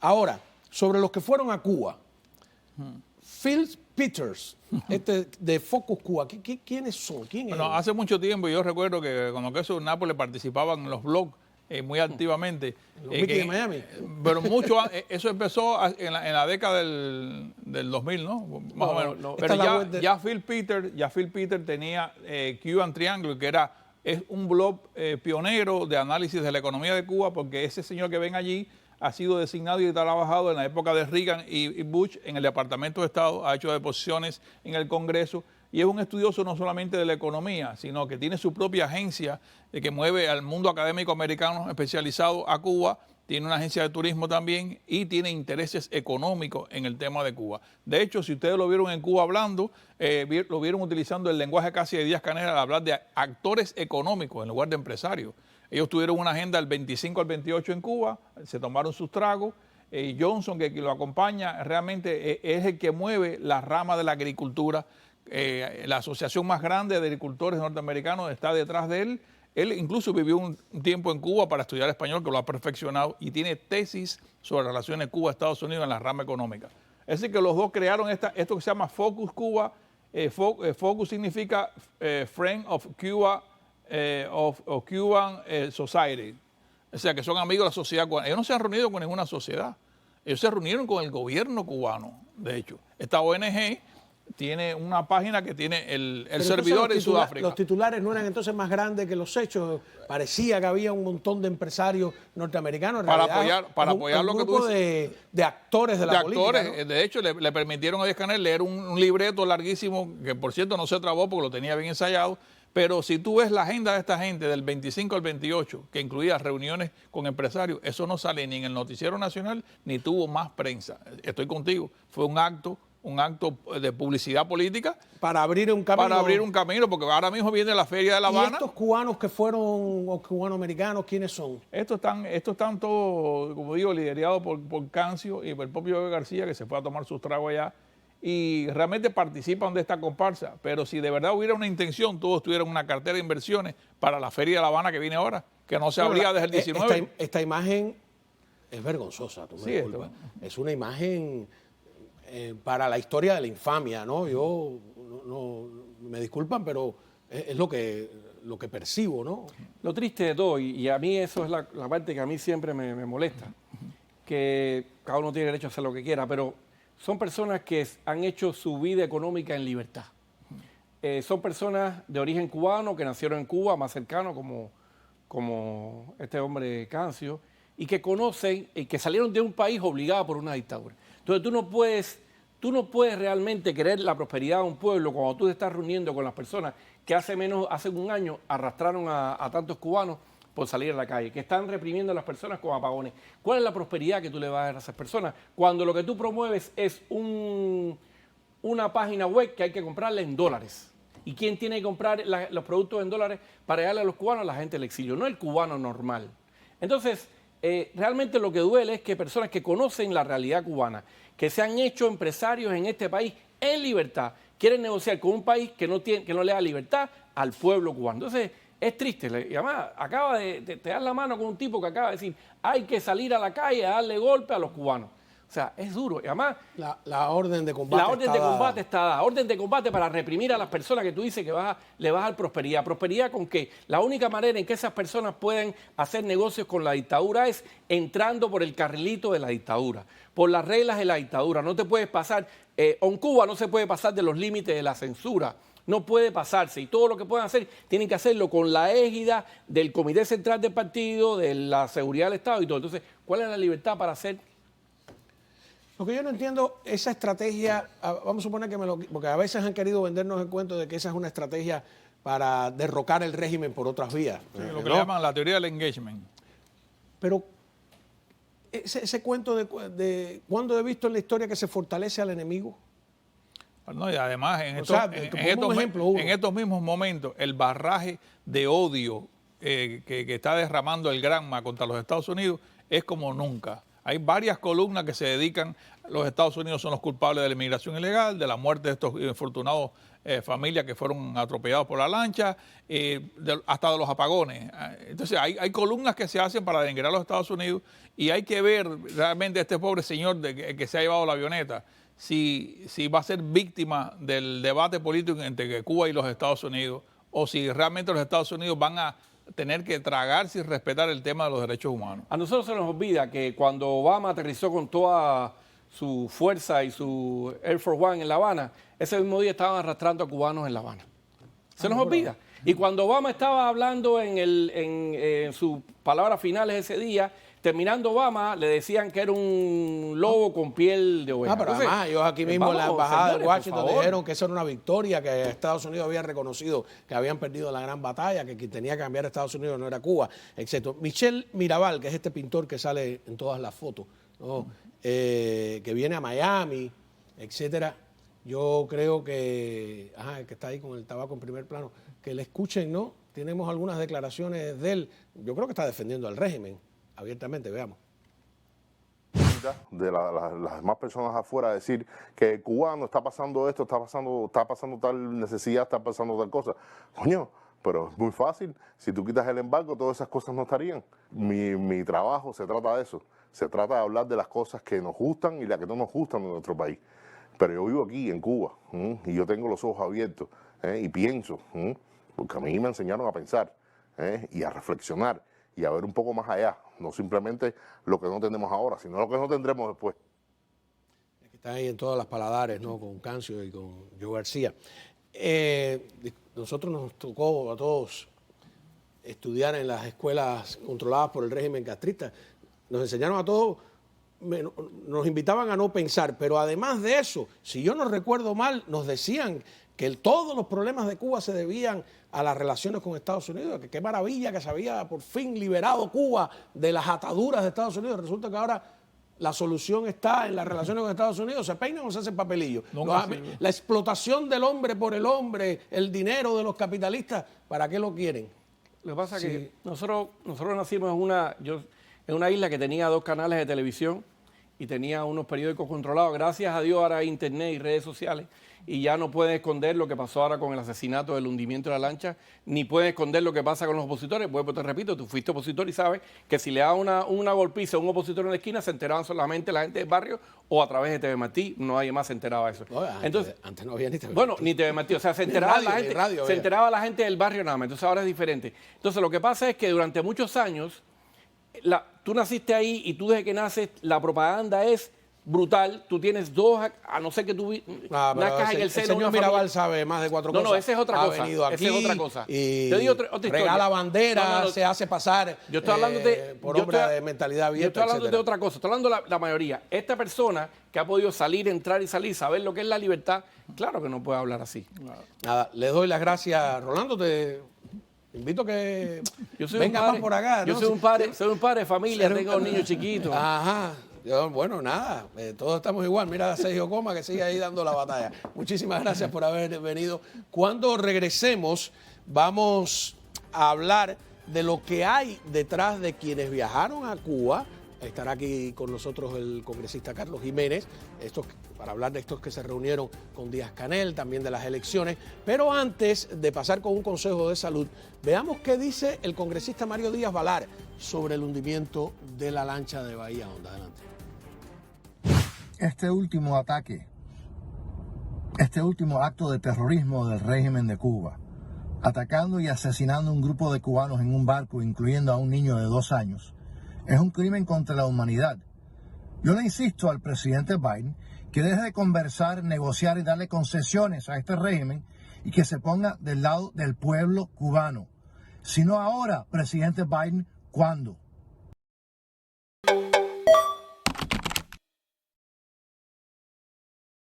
Ahora, sobre los que fueron a Cuba, Phil Peters, de Focus Cuba, ¿quiénes son? ¿Quién es? Bueno, hace mucho tiempo yo recuerdo que cuando Queso Nápoles participaban en los blogs muy activamente. Los Mickey de Miami. Pero mucho, eso empezó en la década del 2000, ¿no? Más o menos. No. Pero ya Phil Peters tenía Cuban Triangle, que es un blog pionero de análisis de la economía de Cuba, porque ese señor que ven allí ha sido designado y ha trabajado en la época de Reagan y Bush en el Departamento de Estado, ha hecho deposiciones en el Congreso y es un estudioso no solamente de la economía, sino que tiene su propia agencia que mueve al mundo académico americano especializado a Cuba, tiene una agencia de turismo también y tiene intereses económicos en el tema de Cuba. De hecho, si ustedes lo vieron en Cuba hablando, lo vieron utilizando el lenguaje casi de Díaz-Canel al hablar de actores económicos en lugar de empresarios. Ellos tuvieron una agenda del 25 al 28 en Cuba, se tomaron sus tragos. Johnson, que lo acompaña, realmente es el que mueve la rama de la agricultura. La asociación más grande de agricultores norteamericanos está detrás de él. Él incluso vivió un tiempo en Cuba para estudiar español, que lo ha perfeccionado, y tiene tesis sobre relaciones Cuba-Estados Unidos en la rama económica. Es decir, que los dos crearon esto que se llama Focus Cuba. Focus significa Friend of Cuba, of Cuban Society. O sea, que son amigos de la sociedad cubana. Ellos no se han reunido con ninguna sociedad. Ellos se reunieron con el gobierno cubano, de hecho. Esta ONG tiene una página que tiene el servidor en Sudáfrica. Los titulares no eran entonces más grandes que los hechos. Parecía que había un montón de empresarios norteamericanos. Para apoyar lo que tú dices. De actores de la política, ¿no? De hecho, le permitieron a Díaz-Canel leer un libreto larguísimo, que por cierto no se trabó porque lo tenía bien ensayado. Pero si tú ves la agenda de esta gente del 25 al 28, que incluía reuniones con empresarios, eso no sale ni en el noticiero nacional, ni tuvo más prensa. Estoy contigo. Fue un acto de publicidad política. Para abrir un camino. Para abrir un camino, porque ahora mismo viene la Feria de La Habana. ¿Y estos cubanos que fueron, o cubanoamericanos, quiénes son? Estos están todos, como digo, liderados por Cancio y por el propio Bebe García, que se fue a tomar sus tragos allá. Y realmente participan de esta comparsa. Pero si de verdad hubiera una intención, todos tuvieran una cartera de inversiones para la Feria de La Habana que viene ahora, que no se abría desde el 19. Esta imagen es vergonzosa, tú me disculpas. Es una imagen para la historia de la infamia, ¿no? Yo, me disculpan, pero es lo que percibo, ¿no? Lo triste de todo, y a mí eso es la parte que a mí siempre me molesta, que cada uno tiene derecho a hacer lo que quiera, pero son personas que han hecho su vida económica en libertad. Son personas de origen cubano, que nacieron en Cuba, más cercano como este hombre Cancio, y que conocen y que salieron de un país obligado por una dictadura. Entonces tú no puedes realmente querer la prosperidad de un pueblo cuando tú te estás reuniendo con las personas que hace un año arrastraron a tantos cubanos por salir a la calle, que están reprimiendo a las personas con apagones. ¿Cuál es la prosperidad que tú le vas a dar a esas personas cuando lo que tú promueves es una página web que hay que comprarla en dólares? ¿Y quién tiene que comprar los productos en dólares para darle a los cubanos? La gente del exilio, no el cubano normal. Entonces, realmente lo que duele es que personas que conocen la realidad cubana, que se han hecho empresarios en este país en libertad, quieren negociar con un país que no le da libertad al pueblo cubano. Entonces, es triste. Y además, acaba de dar la mano con un tipo que acaba de decir hay que salir a la calle a darle golpe a los cubanos. O sea, es duro. Y además, la orden de combate. La orden de combate está dada. Orden de combate para reprimir a las personas que tú dices que le vas a dar prosperidad. ¿Prosperidad con qué? La única manera en que esas personas pueden hacer negocios con la dictadura es entrando por el carrilito de la dictadura, por las reglas de la dictadura. No te puedes pasar, en Cuba no se puede pasar de los límites de la censura. No puede pasarse, y todo lo que puedan hacer tienen que hacerlo con la égida del Comité Central del Partido, de la seguridad del Estado y todo. Entonces, ¿cuál es la libertad para hacer? Lo que yo no entiendo, esa estrategia, vamos a suponer porque a veces han querido vendernos el cuento de que esa es una estrategia para derrocar el régimen por otras vías. Sí, lo que le llaman la teoría del engagement. Pero ese cuento de ¿cuándo he visto en la historia que se fortalece al enemigo? No, y además, en estos mismos momentos, el barraje de odio que está derramando el Granma contra los Estados Unidos es como nunca. Hay varias columnas que se dedican, los Estados Unidos son los culpables de la inmigración ilegal, de la muerte de estos infortunados familias que fueron atropellados por la lancha, hasta de los apagones. Entonces hay columnas que se hacen para denigrar a los Estados Unidos y hay que ver realmente a este pobre señor que se ha llevado la avioneta, si va a ser víctima del debate político entre Cuba y los Estados Unidos, o si realmente los Estados Unidos van a tener que tragarse y respetar el tema de los derechos humanos. A nosotros se nos olvida que cuando Obama aterrizó con toda su fuerza y su Air Force One en La Habana, ese mismo día estaban arrastrando a cubanos en La Habana. Se nos olvida. Y cuando Obama estaba hablando en sus palabras finales ese día, terminando Obama, le decían que era un lobo con piel de oveja. Pero además, ellos aquí mismo en la embajada de Washington dijeron que eso era una victoria, que Estados Unidos había reconocido que habían perdido la gran batalla, que quien tenía que cambiar a Estados Unidos no era Cuba, etc. Michel Mirabal, que es este pintor que sale en todas las fotos, ¿no? Que viene a Miami, etcétera. Yo creo que está ahí con el tabaco en primer plano, que le escuchen, ¿no? Tenemos algunas declaraciones de él. Yo creo que está defendiendo al régimen abiertamente, veamos. De las demás personas afuera decir que cubano está pasando esto, está pasando tal necesidad, está pasando tal cosa. Coño, pero es muy fácil. Si tú quitas el embargo, todas esas cosas no estarían. Mi trabajo se trata de eso. Se trata de hablar de las cosas que nos gustan y las que no nos gustan de nuestro país. Pero yo vivo aquí, en Cuba, y yo tengo los ojos abiertos, y pienso, porque a mí me enseñaron a pensar, y a reflexionar, y a ver un poco más allá. No simplemente lo que no tenemos ahora, sino lo que no tendremos después. Está ahí en todas las paladares, ¿no? Con Cancio y con Joe García. Nosotros nos tocó a todos estudiar en las escuelas controladas por el régimen castrista. Nos enseñaron a todos, nos invitaban a no pensar, pero además de eso, si yo no recuerdo mal, nos decían que todos los problemas de Cuba se debían a las relaciones con Estados Unidos, que qué maravilla que se había por fin liberado Cuba de las ataduras de Estados Unidos. Resulta que ahora la solución está en las relaciones con Estados Unidos. ¿Se peinan o se hacen papelillos? La explotación del hombre por el hombre, el dinero de los capitalistas, ¿para qué lo quieren? Lo que pasa es que nosotros nacimos en una isla que tenía 2 canales de televisión y tenía unos periódicos controlados. Gracias a Dios ahora hay internet y redes sociales y ya no pueden esconder lo que pasó ahora con el asesinato del hundimiento de la lancha, ni pueden esconder lo que pasa con los opositores. Pues te repito, tú fuiste opositor y sabes que si le da una golpiza a un opositor en la esquina, se enteraban solamente la gente del barrio o a través de TV Martí, nadie más se enteraba de eso. No, antes no había ni TV Martí. Bueno, ni TV Martí, o sea, se enteraba la gente del barrio nada más, entonces ahora es diferente. Entonces lo que pasa es que durante muchos años, tú naciste ahí y tú desde que naces, la propaganda es brutal. Tú tienes 2, a no ser que tú nazcas en el seno. El señor Mirabal sabe más de 4 cosas. No, esa es otra cosa. Ha venido aquí, esa es otra cosa. Y te digo otra historia. Regala bandera, se hace pasar yo estoy hablando por obra de mentalidad abierta. Yo estoy hablando de otra cosa. Estoy hablando de la mayoría. Esta persona que ha podido salir, entrar y salir, saber lo que es la libertad, claro que no puede hablar así. Nada, le doy las gracias. Rolando, te invito a que venga más por acá, ¿no? Yo soy un padre de familia, tengo un niño chiquito. Ajá. Bueno, nada, todos estamos igual. Mira a Sergio Coma que sigue ahí dando la batalla. Muchísimas gracias por haber venido. Cuando regresemos vamos a hablar de lo que hay detrás de quienes viajaron a Cuba. Estará aquí con nosotros el congresista Carlos Jiménez, para hablar de estos que se reunieron con Díaz-Canel, también de las elecciones. Pero antes de pasar con un consejo de salud, veamos qué dice el congresista Mario Díaz-Balar sobre el hundimiento de la lancha de Bahía Honda. Adelante. Este último ataque, este último acto de terrorismo del régimen de Cuba, atacando y asesinando a un grupo de cubanos en un barco, incluyendo a un niño de 2 años, es un crimen contra la humanidad. Yo le insisto al presidente Biden que deje de conversar, negociar y darle concesiones a este régimen y que se ponga del lado del pueblo cubano. Si no ahora, presidente Biden, ¿cuándo?